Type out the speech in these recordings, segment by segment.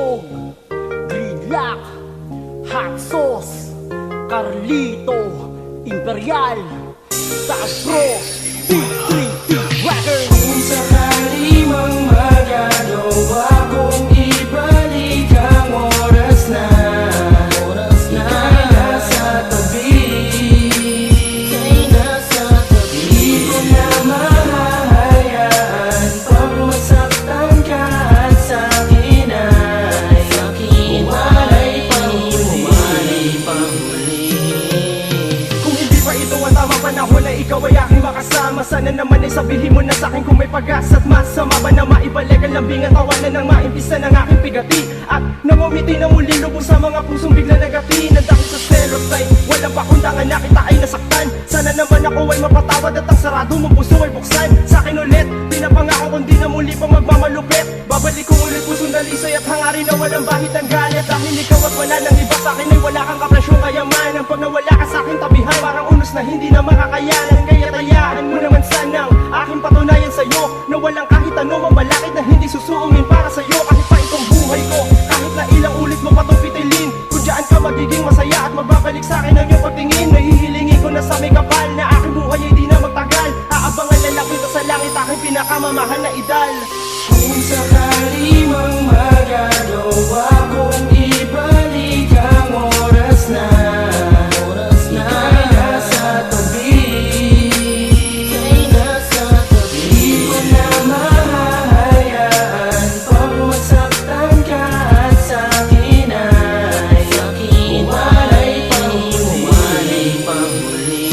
Sabog, Gridlock, Hot Sauce, Carlito, Imperial, Sagro, Big 3 Records. Kung sakali mang magagawa kong ibalik ang oras na ika'y nasa tabi, di ko na mahahayaan pang masaktan ka at sa'kin ay umalay pang huli. Kung hindi pa ito ang tamang panahon na ikaw ay aking makasama, sana naman ay sabihin mo na sa'kin kung may pag-asa at masama ba na maibalik ang lambing at tawanan ng maimpisa ng aking pigati at nangumiti na muli lubos sa mga pusong bigla nagati ng dahil sa stereotype. Walang pakundangan na kita ay nasaktan, sana naman ako ay mapatawad at ang sarado mong puso ay buksan sa'kin ulit. Pinapangako kundi na muli pang magmamalupit, babalik kong ulit pusong dalisay at hangarin na walang bahit ng galit. Dahil ikaw at wala nang iba sa'kin ay wala kang kapresyong kayamanan. Pag nawala ka sa'kin tabihan, parang unos na hindi na makakayanan. Kaya tayaan mo naman sanang aking patunayan sa'yo na walang kahit anong mamalakit na hindi susuungin para sa'yo. Kahit pa itong buhay ko, kahit na ilang ulit mo pa itong pitilin, kung dyan ka magiging masaya at magbabalik sa'kin ang iyong pagtingin. Nahihilingin ko na sa may kapal na aking buhay ay di na magtagal. Aabangan na lang kita sa langit, aking pinakamamahal na idal. Kung sakali mang magagawa kong ibalik ang oras na ika'y nasa tabi, di ko na mahahayaan pang masaktan ka at sa'kin ay umalay pang huli.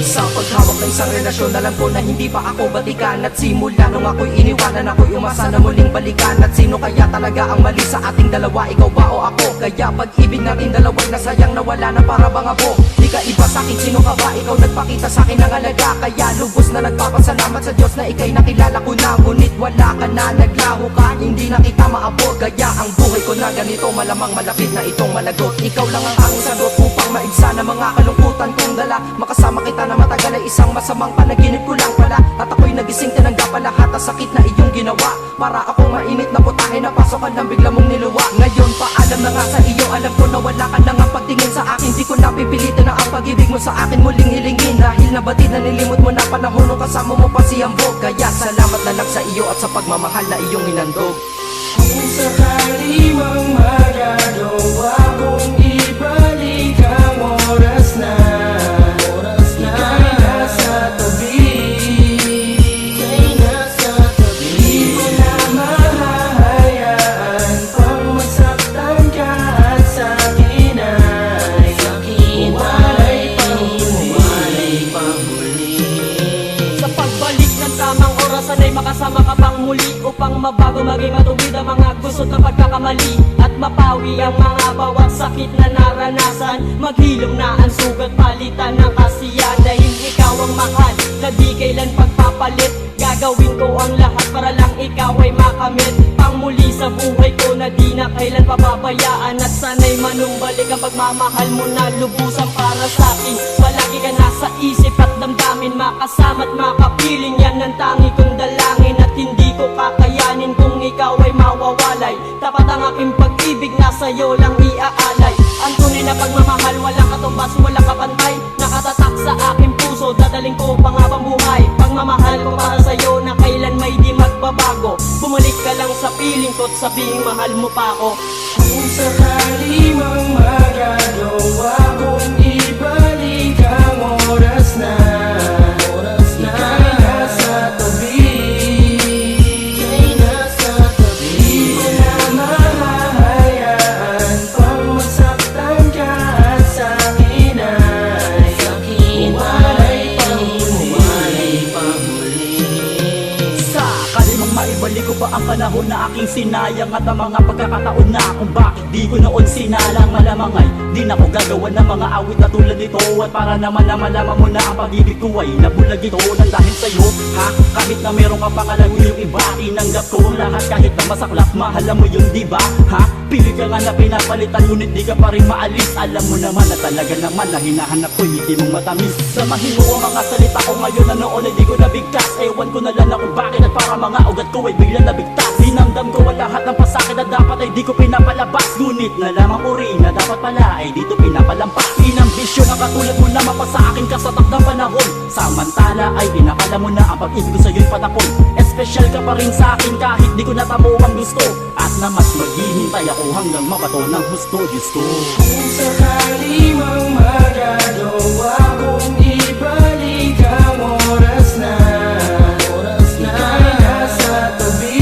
Sa paghawak ng isang relasyon, alam ko na hindi pa ako batikan. At simula nung ako'y iniwanan, ako'y umasa na muling balikan. At sino kaya talaga ang mali sa ating dalawa, ikaw ba o ako? Kaya pag-ibig natin dalawa'y nasayang, nawala na para bang abo. Di ka iba sa'kin, sino ka ba? Ikaw nagpakita sa'kin ng alaga, kaya lubos na nagpapasalamat sa Diyos na ika'y nakilala ko na. Ngunit wala ka na, naglaho ka, hindi na kita maabot. Kaya ang buhay ko na ganito, malamang malapit na itong malagot. Ikaw lang ang aking sagot upang maigsa na mga kalungkutan kong dala. Makasama kita na matagal ay isang masamang panaginip ko lang pala. At ako'y nagising, tinanggap pa lahat ang sakit na iyong ginawa. Para akong mainit na putahe na pasokan ng bigla mong niluwa. Ngayon paalam na nga sa iyo, alam ko na wala ka nang ang pagtingin sa akin. Di ko napipilitin na ang pag-ibig mo sa akin muling hilingin. Dahil nabatid na nilimot mo na panahon nung kasama mo pa si Ambog. Kaya salamat na lang sa iyo at sa pagmamahal na iyong inandog. Kung sakali mang magagawa kong ibalik ang oras na ika'y nasa tabi, di ko na mahahayaan pang masaktan ka at sa'kin ay umalay pang huli. Sa pagbalik ng tamang orasan ay makasama ka pang muli, upang mabago maging matuwid ang mga gusot na pagkakamali at mapawi ang mga bawat sakit na naranasan. Maghilom na ang sugat, palitan ng kasiyahan. Dahil ikaw ang mahal na di kailan pagpapalit, gagawin ko ang lahat para lang ikaw ay makamit. Pangmuli sa buhay ko na di na kailan pababayaan. At sana'y manumbalik ang pagmamahal mo na lubusan para sa'kin. Palagi ka nasa isip at damdamin, makasama at makapiling. Yan ang tangi kong dalangin at hindi ko kakayanin kung ikaw ay mawawalay. Tapat ang aking pag-ibig, nasa'yo lang iaalay. Ang tunay na pagmamahal, walang katumbas, walang kapantay. Nakatatak sa aking puso, dadaling ko pang habang buhay. Pagmamahal ko para sa'yo na kailan may di magbabago. Bumalik ka lang sa piling ko't sabing mahal mo pa ako. Kung sakali mang magagawa kong ibalik ang oras na ika'y nasa tabi, di ko na mahahayaan pang masaktan ka at sa'kin ay umalay pang huli. Sakali mang maibalik ko pa ang panahon na aking sinayang at ang mga pagkakataon na kung bakit di ko noon sinalang. Malamang ay di na ko gagawa ng mga awit na tulad nito. At para naman na malaman mo na ang pag-ibig ko ay nabulag ito nang dahil sa'yo, ha? Kahit na meron ka pangalan mo yung iba, tinanggap ko lahat kahit na masaklap. Mahala mo yun, diba? Ha? Pili ka nga na pinapalitan, ngunit di ka pa rin maalis. Alam mo naman na talaga naman na hinahanap ko hindi mong matamis. Samahin mo ang mga salita ko ngayon na noon ay di ko nabigkas. Ewan ko na lang na kung bakit at para mga ugat ko ay biglang nabigtas. Dinamdam ko ang lahat ng pasakit na dapat ay ay di ko pinapalabas, ngunit nalaman ko rin na dapat pala ay dito pinapalampas. Inambisyon ang katulad mo na mapasa akin ka sa takdang panahon, samantala ay inakala mo na ang pag-ibig ko sa'yo'y patapon. Espesyal ka pa rin sa akin kahit di ko natamo ang gusto, at na mas maghihintay ako hanggang mabato ng husto, Diyos ko. Kung sakali mang magagawa kong ibalik ang oras na ika'y nasa tabi,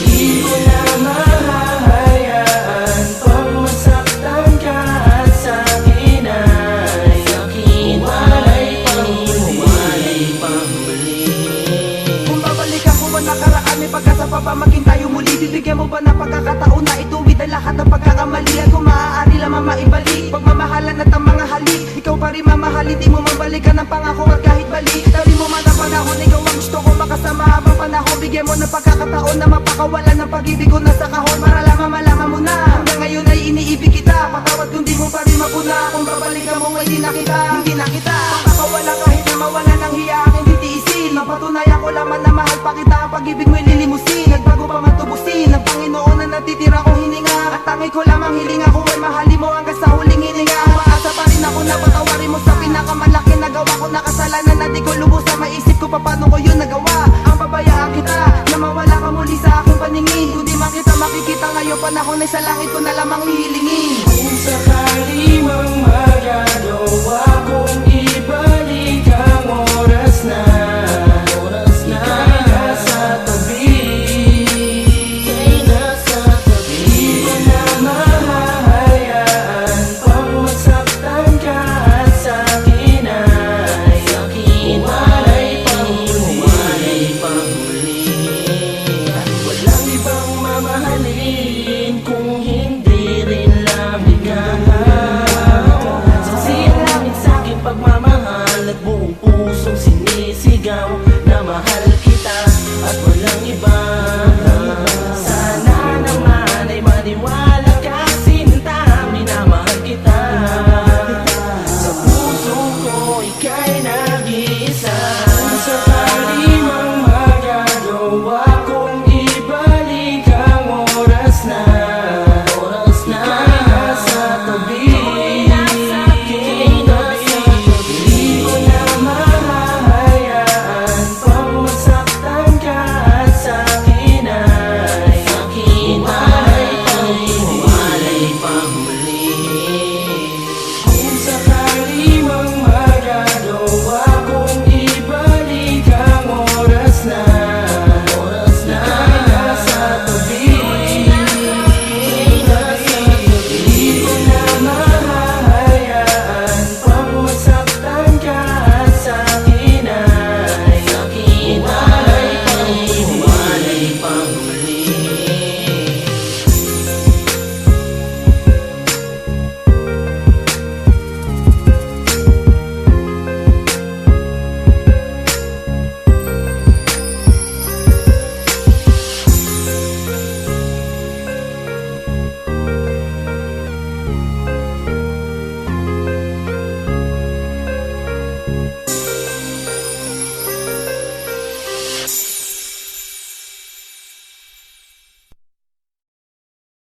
di ko na mahahayaan pang masaktan ka at sa'kin ay walay panghuli. Kung babalikan ko man nakaraan, may pagkasa pa ba maging tayo muli? Bibigyan mo ba ng pagkakataon na ituwid ang lahat ng pagkakamali? At kung maaari lamang maibalik pagmamahalan at ang mga halik, ikaw pa rin mamahalin, di mo mabalikan ang pangako at kahit balik. Dali mo man ang panahon, ikaw ang gusto ko makasama habang panahon. Bigyan mo ng pagkakataon na mapakawalan ng pag-ibig ko na sa kahon, para lamang malaman mo na hanggang ngayon ay iniibig kita. Patawad kung di mo pa rin mapuna, kung babalikan mo ay hindi na kita papakawala kahit na mawala ng hiya aking titiisin. Mapatunayan ko lamang na mahal pa kita, ang pag-ibig mo'y lilimusin. Nagbago pa man tubusin ang Panginoon na natitira kong hininga, at tangi ko lamang hiling ako ay mahalin mo hanggang sa huling hininga. Umaasa pa rin ako na patawarin mo sa pinakamalaki na gawa ko na kasalanan, na di ko lubos sa maisip ko paano ko yun nagawa. Ang pabayaan kita na mawala ka muli sa aking paningin, kung di man kita makikita ngayon panahon ay sa langit ko na lamang hihilingin. Kung sakali mang magagawa